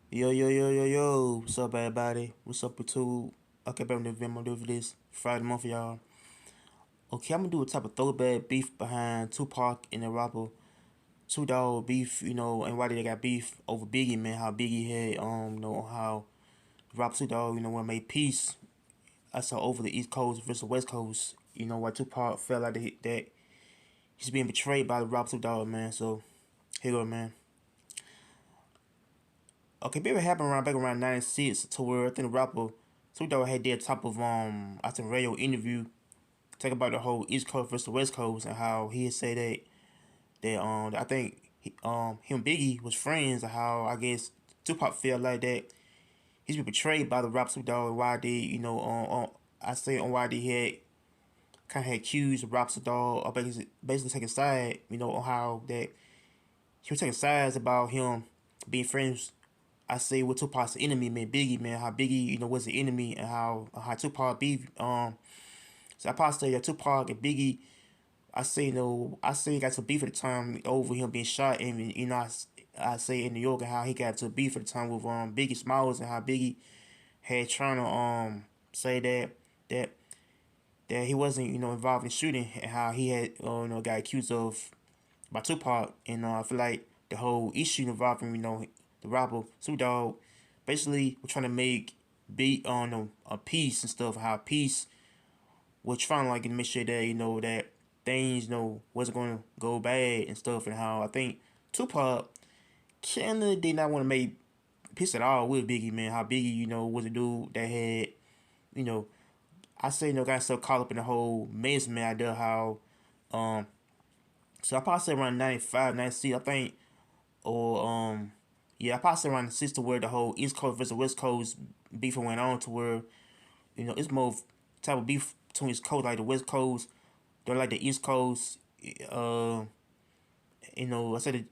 Yo, yo, yo, yo, yo. What's up, everybody? What's up, YouTube? Okay, back in the video, I'm gonna do this Friday month, y'all. Okay, I'm gonna do a type of throwback beef behind Tupac and the rapper Two Dog beef, and why they got beef over Biggie, man. How Biggie had, how rapper Two Dog, when made peace. I saw over the East Coast versus West Coast, why Tupac felt like that he's being betrayed by the rapper Two Dog, man. So, here you go, man. Okay, maybe it happened back around '96 to where I think the rapper Snoop Dogg had that type of I think radio interview talk about the whole East Coast versus West Coast and how he had said that I think him and Biggie was friends and how I guess Tupac felt like that he's been betrayed by the rap Snoop Dogg and why they I say on why they had kind of had accused the rap Snoop Dogg of basically taking side on how that he was taking sides about him being friends I say with Tupac's enemy, man, Biggie, man, how Biggie, was the enemy and how Tupac be so I probably say that Tupac and Biggie, I say he got to beef at the time over him being shot and I say in New York and how he got to beef at the time with Biggie Smalls and how Biggie had trying to say that that he wasn't, involved in shooting and how he had got accused of by Tupac and I feel like the whole issue involving, the rapper Snoop Dogg basically we're trying to make beat on a peace and stuff. How peace was trying to like make sure that that things wasn't going to go bad and stuff. And how I think Tupac kind of did not want to make peace at all with Biggie, man. How Biggie was a dude that had you know I say got so caught up in the whole mess, man. I know how so I probably say around 95, 96, I think, or yeah, I probably say around the system where the whole East Coast versus West Coast beef went on to where it's more type of beef between East Coast like the West Coast, they're like the East Coast. Uh, I said it,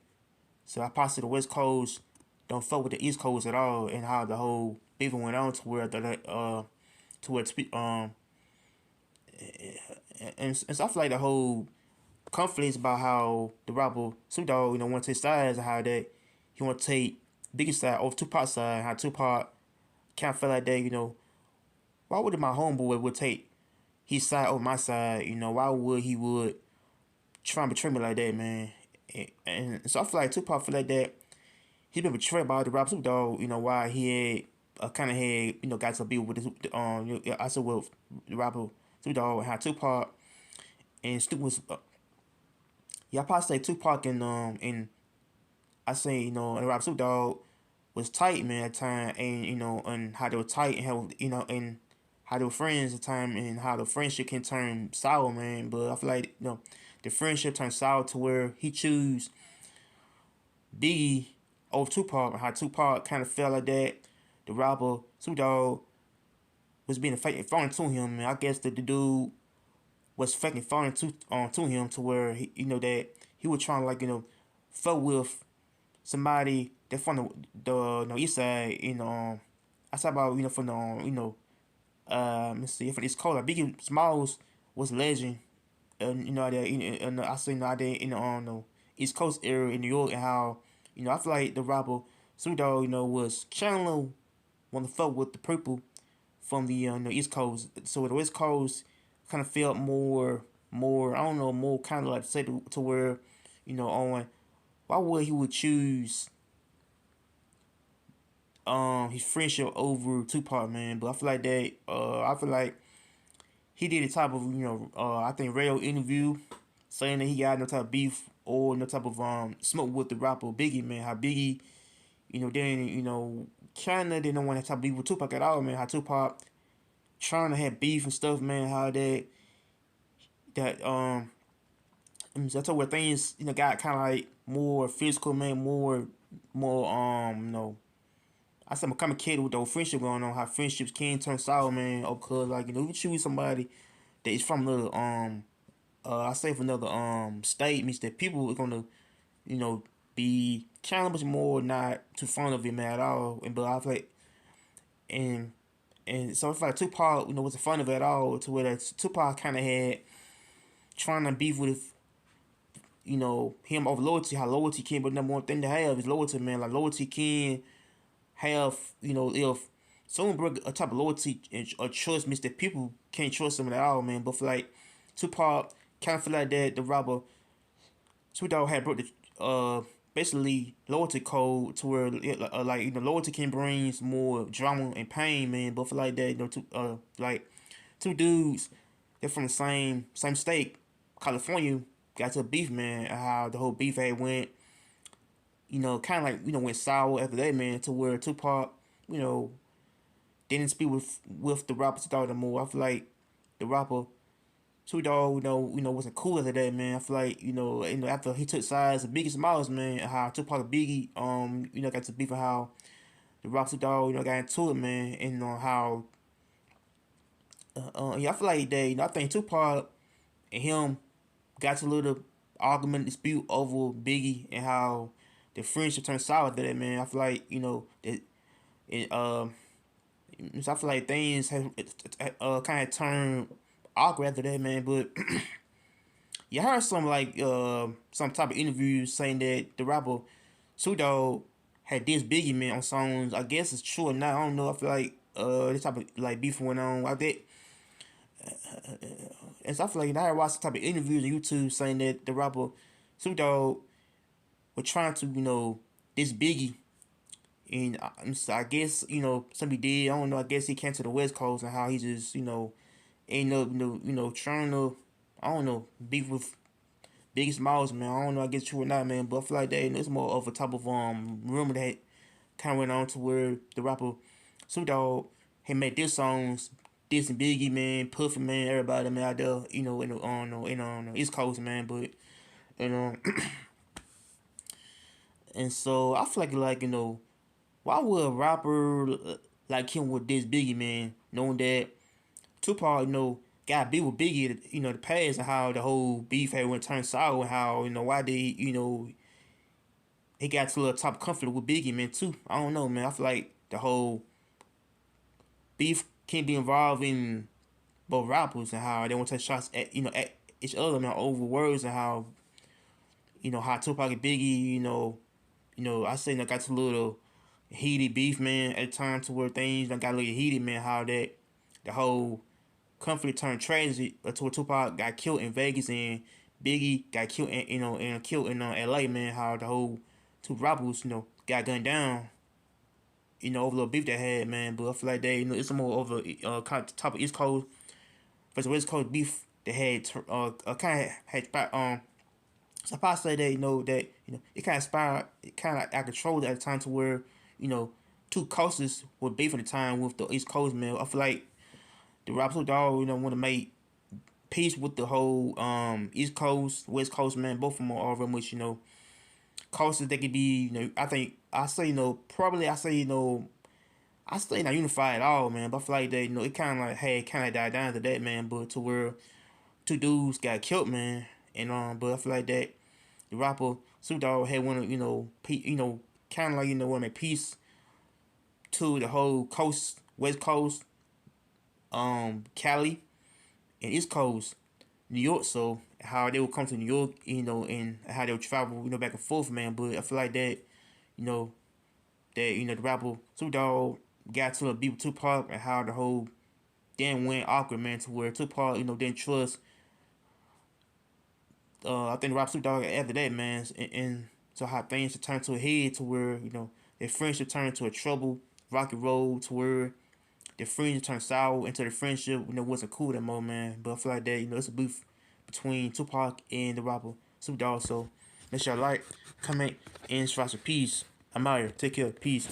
so I probably say the West Coast don't fuck with the East Coast at all, and how the whole beef went on to where to where and so I feel like the whole conflicts about how the rapper Snoop Dogg, want to take sides and how that he want to take Biggie's side over Tupac's side. How Tupac kind of feel like that, why would my homeboy would take his side over my side? Why would he would try and betray me like that, man? And so I feel like Tupac feel like that he been betrayed by the rapper Snoop Dogg. Why he had kind of had got to be with this I said with the rapper Snoop Dogg and how Tupac and Snoop was yeah, I probably say Tupac and I say and Rap Snoop Dogg was tight, man, at the time, and and how they were tight and how and how they were friends at the time, and how the friendship can turn sour, man. But I feel like the friendship turned sour to where he choose Biggie over Tupac, and how Tupac kind of felt like that. The rapper Snoop Dogg was being fake phone to him, and I guess that the dude was fucking phone to him to where that he was trying to like fuck with somebody that from the east side, I talk about from the let's see from East Coast. Like Biggie Smalls was a legend, and that and I say that in the East Coast area in New York and how I feel like the rapper Snoop Dogg was channeling want to fuck with the purple from the East Coast. So the West Coast kind of felt more I don't know more kind of like say to where on why would he would choose his friendship over Tupac, man. But I feel like that I feel like he did a type of I think radio interview saying that he got no type of beef or no type of smoke with the rapper Biggie, man. How Biggie then kinda didn't want to type of beef with Tupac at all, man. How Tupac trying to have beef and stuff, man. How that that's where things got kind of like more physical, man. More I said I'm complicated with the friendship going on. How friendships can turn sour, man. Or cause like if you choose somebody that is from another I say from another state means that people are gonna be kind of much more not too fond of him at all. And but I feel like and so I feel like Tupac wasn't fond of it at all. To where that Tupac kind of had trying to beef with him over loyalty. How loyalty can, but number one thing to have is loyalty, man. Like loyalty can have, if someone bring a type of loyalty and or trust means that people can't trust them at all, man. But for like Tupac, kind of feel like that the rapper Snoop Dogg had broke the basically loyalty code to where like loyalty can bring more drama and pain, man. But for like that, like two dudes, they're from the same state, California, got to a beef, man. And how the whole beef had went, kind of like went sour after that, man. To where Tupac, you know, didn't speak with the rapper Snoop no more. I feel like the rapper Snoop Dogg, wasn't cool after that, man. I feel like, after he took sides, the biggest Smalls, man, how Tupac and Biggie, got to beef, and how the Rock Snoop Dogg, got into it, man, and how, yeah, I feel like that, I think Tupac and him got to a little argument, dispute over Biggie, and how the friendship turned sour after that, man. I feel like, that it, so I feel like things have kind of turned awkward after that, man. But yeah, I heard some type of interviews saying that the rapper Snoop Dogg had this Biggie, man, on songs. I guess it's true or not. I don't know. I feel like this type of like beef went on like that. And so I feel like I watched some type of interviews on YouTube saying that the rapper Snoop Dogg was trying to this Biggie. And so I guess somebody did. I don't know. I guess he came to the West Coast and how he just end up trying to, I don't know, beef with Biggie Smalls, man. I don't know. I guess true or not, man. But I feel like that it's more of a type of rumor that kind of went on to where the rapper Snoop Dogg had made this songs, dissing Biggie, man, Puffy, man, everybody, man, out there, on the East Coast, man. But you know, and so I feel like why would a rapper like him with this Biggie, man, knowing that Tupac, got beat with Biggie, the past, and how the whole beef had went turned sour, and how, why did he got to a top comfort with Biggie, man, too. I don't know, man. I feel like the whole beef can be involved in both rappers, and how they want to take shots at each other, man, over words, and how Tupac and Biggie, I say got to a little heated beef, man, at the time, to where things got a little heated, man, how that the whole conflict turned tragedy to where Tupac got killed in Vegas and Biggie got killed in LA, man. How the whole two rappers, got gunned down, over the beef they had, man. But I feel like they, it's more over kind of top of East Coast versus West Coast beef they had kind of had so I say that that it kind of spiraled, it kind of out of control at the time, to where two coasts were beefing at the time with the East Coast, man. I feel like the Rapper Dog, want to make peace with the whole East Coast, West Coast, man. Both of them are very much, coasts they could be, I think I say, probably I say, I say not unified at all, man. But I feel like they, it kind of like had kind of died down to that, man. But to where two dudes got killed, man. And but I feel like that the rapper Snoop Dogg had one, kind of like want to make peace to the whole coast, West Coast, Cali, and East Coast, New York. So how they would come to New York, and how they would travel, back and forth, man. But I feel like that, the rapper Snoop Dogg got to a beat with Tupac, and how the whole then went awkward, man, to where Tupac, didn't trust. I think the rapper Snoop Dogg after that, man, and so how things turned to a head, to where their friendship turned to a trouble, rocky road, to where the friendship turned sour into the friendship, wasn't cool that more, man. But I feel like that, it's a beef between Tupac and the rapper Snoop Dogg. So make sure you like, comment, and subscribe. Peace. I'm out here. Take care. Peace.